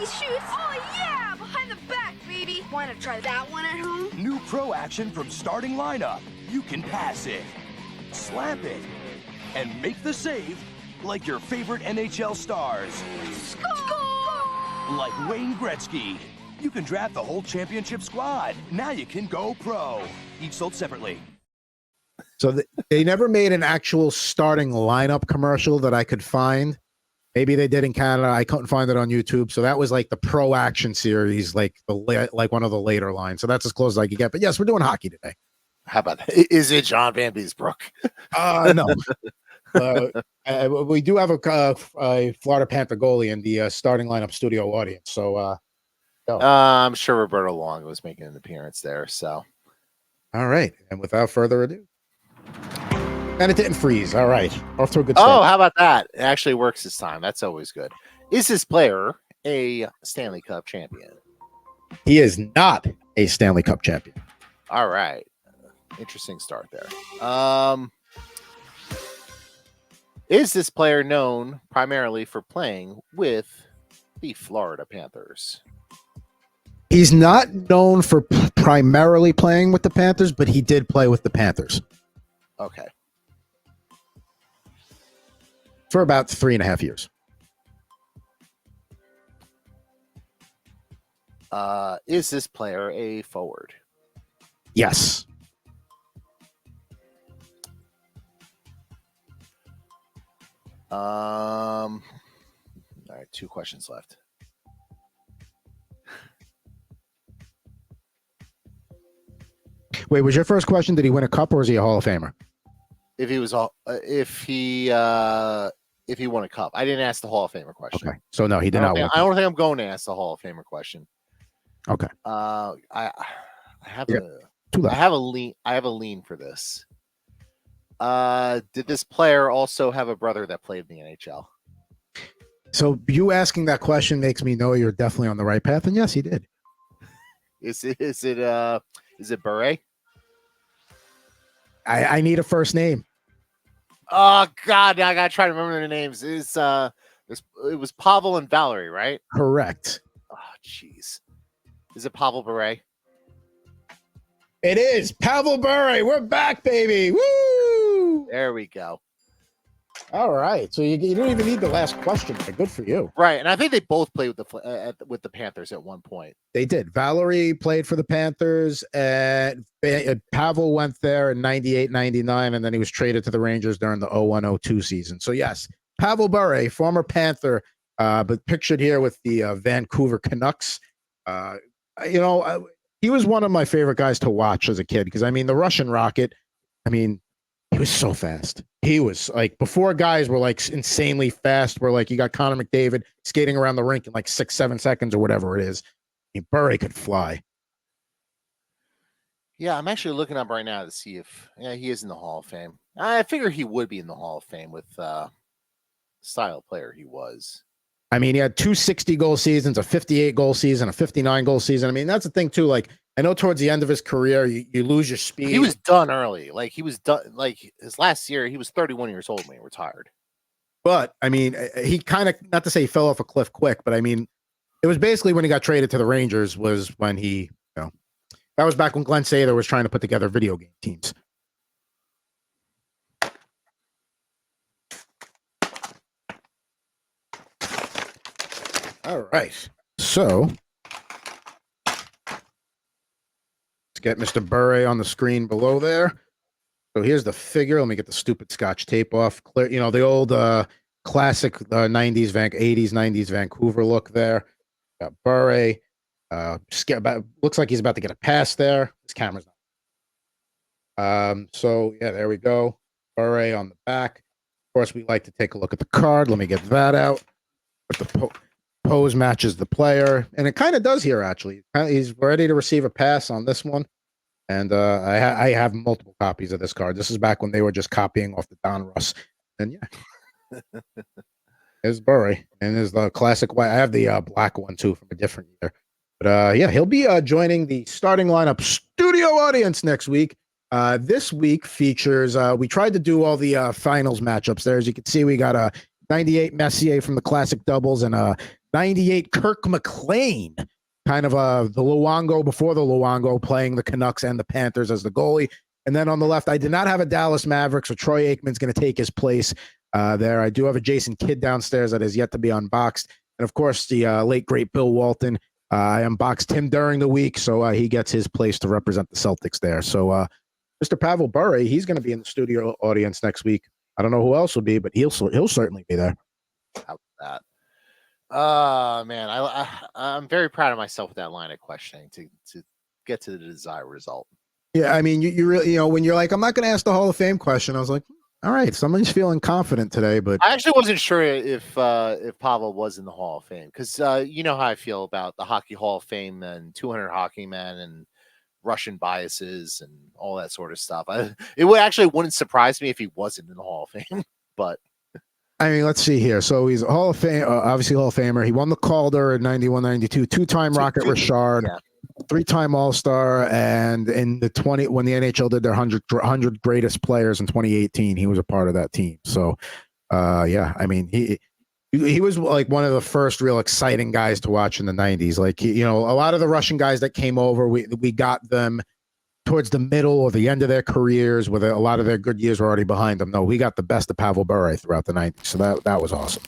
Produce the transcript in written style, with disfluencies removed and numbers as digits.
he shoots. Oh, yeah, behind the back, baby. Want to try that one at home? New pro action from starting lineup. You can pass it, slap it, and make the save like your favorite NHL stars. Score! Like Wayne Gretzky. You can draft the whole championship squad. Now you can go pro. Each sold separately. So they never made an actual starting lineup commercial that I could find. Maybe they did in Canada. I couldn't find it on YouTube. So that was like the Pro Action series, like one of the later lines. So that's as close as I could get. But yes, we're doing hockey today. How about that? Is it John Van Beesbrook? No. We do have a Florida Panther goalie in the starting lineup studio audience. So I'm sure Roberto Longo was making an appearance there. So, all right. And without further ado. And it didn't freeze. All right. Off to a good oh, start. how about that? It actually works this time. That's always good. Is this player a Stanley Cup champion? He is not a Stanley Cup champion. All right. Interesting start there. Is this player known primarily for playing with the Florida Panthers? He's not known for primarily playing with the Panthers, but he did play with the Panthers. Okay. For about 3.5 years. Is this player a forward? Yes. All right, 2 questions left. Wait, was your first question, did he win a cup or is he a Hall of Famer? If he was if he won a cup. I didn't ask the Hall of Famer question. Okay. So no, he did not win. I don't think I'm going to ask the Hall of Famer question. Okay. I have I have a lean for this. Did this player also have a brother that played in the NHL? So you asking that question makes me know you're definitely on the right path, and yes, he did. Is it Bure? I need a first name. Oh God, I gotta try to remember their names. It was Pavel and Valerie, right? Correct. Oh, jeez. Is it Pavel Bure? It is Pavel Bure. We're back, baby. Woo! There we go. All right. So you don't even need the last question. Good for you. Right, and I think they both played with the Panthers at one point. They did. Valerie played for the Panthers, and Pavel went there in 98, 99, and then he was traded to the Rangers during the 01-02 season. So yes, Pavel Bure, former Panther, but pictured here with the Vancouver Canucks. He was one of my favorite guys to watch as a kid because, I mean, the Russian Rocket, I mean, he was so fast. He was like, before guys were like insanely fast, where like you got Connor McDavid skating around the rink in like 6-7 seconds or whatever it is. I mean, Bure could fly. Yeah, I'm actually looking up right now to see if he is in the Hall of Fame. I figure he would be in the Hall of Fame with style player he was. I mean, he had 2 60-goal seasons, a 58-goal season, a 59-goal season. I mean, that's the thing, too. Like, I know towards the end of his career, you lose your speed. He was done early. Like, he was done. Like, his last year, he was 31 years old when he retired. But, I mean, he kind of, not to say he fell off a cliff quick, but, I mean, it was basically when he got traded to the Rangers was when he, that was back when Glenn Sather was trying to put together video game teams. All right. So let's get Mr. Bure on the screen below there. So here's the figure. Let me get the stupid Scotch tape off. Clear, the old classic 90s, 80s, 90s Vancouver look there. Got Bure. Looks like he's about to get a pass there. His camera's not. So yeah, there we go. Bure on the back. Of course, we like to take a look at the card. Let me get that out. But the pose matches the player, and it kind of does here. Actually, he's ready to receive a pass on this one, and I have multiple copies of this card. This is back when they were just copying off the Don Russ, and yeah, there's Bure, and there's the classic white. I have the black one too from a different year, but yeah, he'll be joining the starting lineup studio audience next week. This week features. We tried to do all the finals matchups there. As you can see, we got a 98 Messier from the classic doubles and a 98, Kirk McLean, kind of the Luongo before the Luongo, playing the Canucks and the Panthers as the goalie. And then on the left, I did not have a Dallas Maverick, so Troy Aikman's going to take his place there. I do have a Jason Kidd downstairs that is yet to be unboxed. And, of course, the late, great Bill Walton. I unboxed him during the week, so he gets his place to represent the Celtics there. So Mr. Pavel Bure, he's going to be in the studio audience next week. I don't know who else will be, but he'll certainly be there. How about that? Man, I'm very proud of myself with that line of questioning to get to the desired result. Yeah, I mean, you really, when you're like, I'm not going to ask the Hall of Fame question, I was like, all right, somebody's feeling confident today. But I actually wasn't sure if Pavel was in the Hall of Fame, because you know how I feel about the Hockey Hall of Fame and 200 Hockey Men and Russian biases and all that sort of stuff. It wouldn't surprise me if he wasn't in the Hall of Fame. But I mean, let's see here. So he's a Hall of Fame, obviously Hall of Famer. He won the Calder in 91, 92, two-time Rocket Richard. Yeah. 3-time All-Star, and in when the NHL did their 100 greatest players in 2018, he was a part of that team. So, yeah, I mean, he was like one of the first real exciting guys to watch in the 90s. Like, a lot of the Russian guys that came over, we got them towards the middle or the end of their careers, where a lot of their good years were already behind them. No, we got the best of Pavel Bure throughout the 90s. So that was awesome.